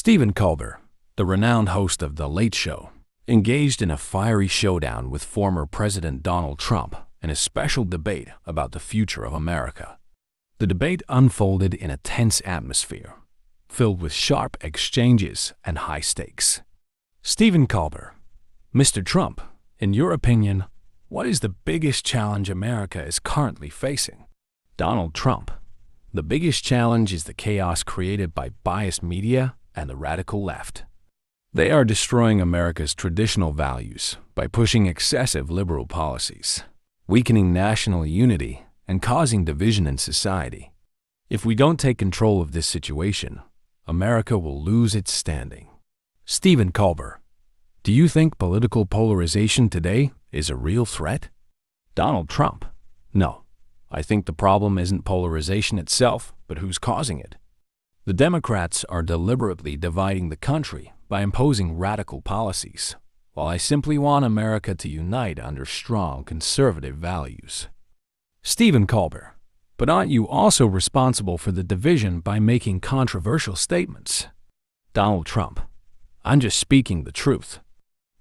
Stephen Colbert, the renowned host of The Late Show, engaged in a fiery showdown with former President Donald Trump in a special debate about the future of America. The debate unfolded in a tense atmosphere, filled with sharp exchanges and high stakes. Stephen Colbert, Mr. Trump, in your opinion, what is the biggest challenge America is currently facing? Donald Trump, the biggest challenge is the chaos created by biased media and the radical left. They are destroying America's traditional values by pushing excessive liberal policies, weakening national unity, and causing division in society. If we don't take control of this situation, America will lose its standing. Stephen Colbert, do you think political polarization today is a real threat? Donald Trump, no. I think the problem isn't polarization itself, but who's causing it. The Democrats are deliberately dividing the country by imposing radical policies, while I simply want America to unite under strong conservative values. Stephen Colbert, but aren't you also responsible for the division by making controversial statements? Donald Trump, I'm just speaking the truth.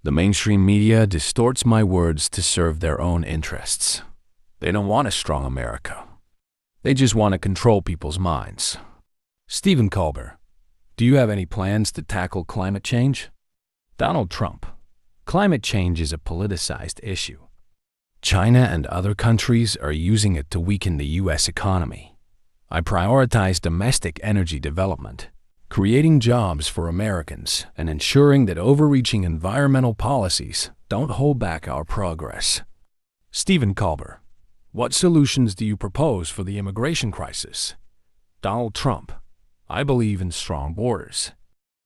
The mainstream media distorts my words to serve their own interests. They don't want a strong America. They just want to control people's minds. Stephen Colbert, do you have any plans to tackle climate change? Donald Trump, climate change is a politicized issue. China and other countries are using it to weaken the U.S. economy. I prioritize domestic energy development, creating jobs for Americans, and ensuring that overreaching environmental policies don't hold back our progress. Stephen Colbert, what solutions do you propose for the immigration crisis? Donald Trump, I believe in strong borders.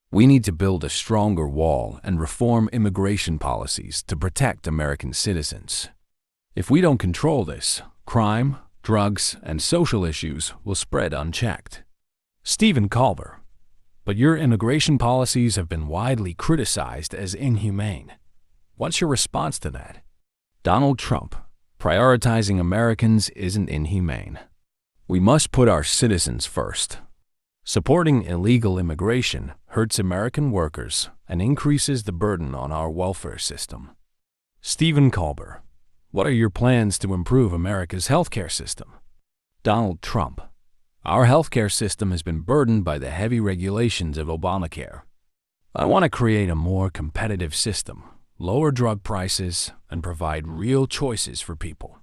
We need to build a stronger wall and reform immigration policies to protect American citizens. If we don't control this, crime, drugs, and social issues will spread unchecked. Stephen Colbert, but your immigration policies have been widely criticized as inhumane. What's your response to that? Donald Trump, prioritizing Americans isn't inhumane. We must put our citizens first. Supporting illegal immigration hurts American workers and increases the burden on our welfare system. Stephen Colbert, what are your plans to improve America's healthcare system? Donald Trump, our healthcare system has been burdened by the heavy regulations of Obamacare. I want to create a more competitive system, lower drug prices, and provide real choices for people.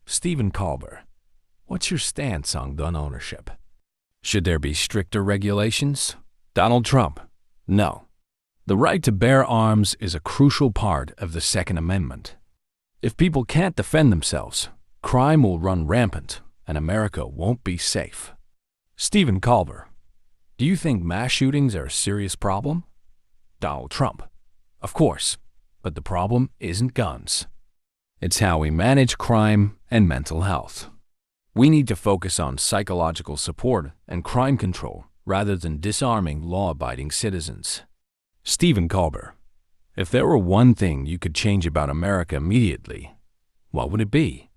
Stephen Colbert, what's your stance on gun ownership? Should there be stricter regulations? Donald Trump, no. The right to bear arms is a crucial part of the Second Amendment. If people can't defend themselves, crime will run rampant and America won't be safe. Stephen Colbert, do you think mass shootings are a serious problem? Donald Trump, of course, but the problem isn't guns. It's how we manage crime and mental health. We need to focus on psychological support and crime control rather than disarming law-abiding citizens. Stephen Colbert, if there were one thing you could change about America immediately, what would it be?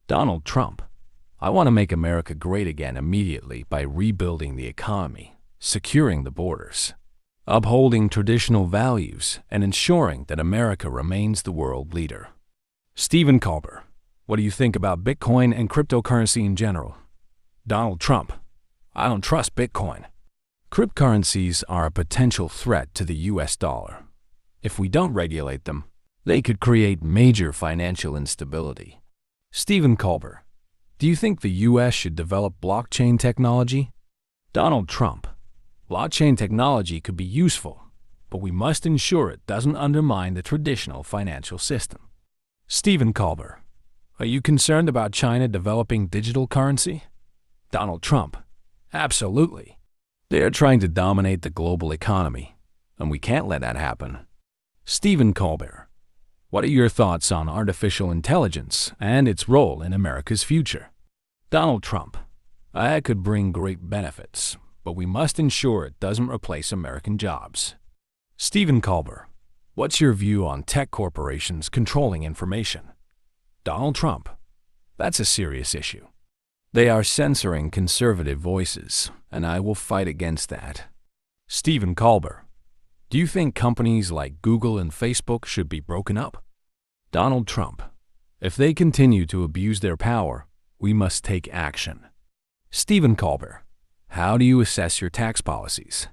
Donald Trump, I want to make America great again immediately by rebuilding the economy, securing the borders, upholding traditional values, and ensuring that America remains the world leader. Stephen Colbert, what do you think about Bitcoin and cryptocurrency in general? Donald Trump, I don't trust Bitcoin. Cryptocurrencies are a potential threat to the U.S. dollar. If we don't regulate them, they could create major financial instability. Stephen Colbert, do you think the U.S. should develop blockchain technology? Donald Trump, blockchain technology could be useful, but we must ensure it doesn't undermine the traditional financial system. Stephen Colbert, are you concerned about China developing digital currency? Donald Trump, absolutely. They are trying to dominate the global economy, and we can't let that happen. Stephen Colbert, what are your thoughts on artificial intelligence and its role in America's future? Donald Trump, that could bring great benefits, but we must ensure it doesn't replace American jobs. Stephen Colbert, what's your view on tech corporations controlling information? Donald Trump, that's a serious issue. They are censoring conservative voices, and I will fight against that. Stephen Colbert. Do you think companies like Google and Facebook should be broken up? Donald Trump. If they continue to abuse their power, we must take action. Stephen Colbert. How do you assess your tax policies?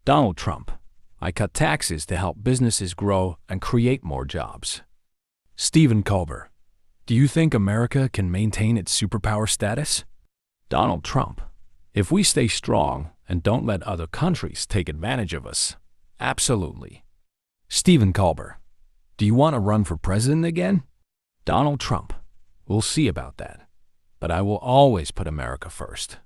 Donald Trump. I cut taxes to help businesses grow and create more jobs. Stephen Colbert. Do you think America can maintain its superpower status? Donald Trump. If we stay strong and don't let other countries take advantage of us, absolutely. Stephen Colbert. Do you want to run for president again? Donald Trump. We'll see about that. But I will always put America first.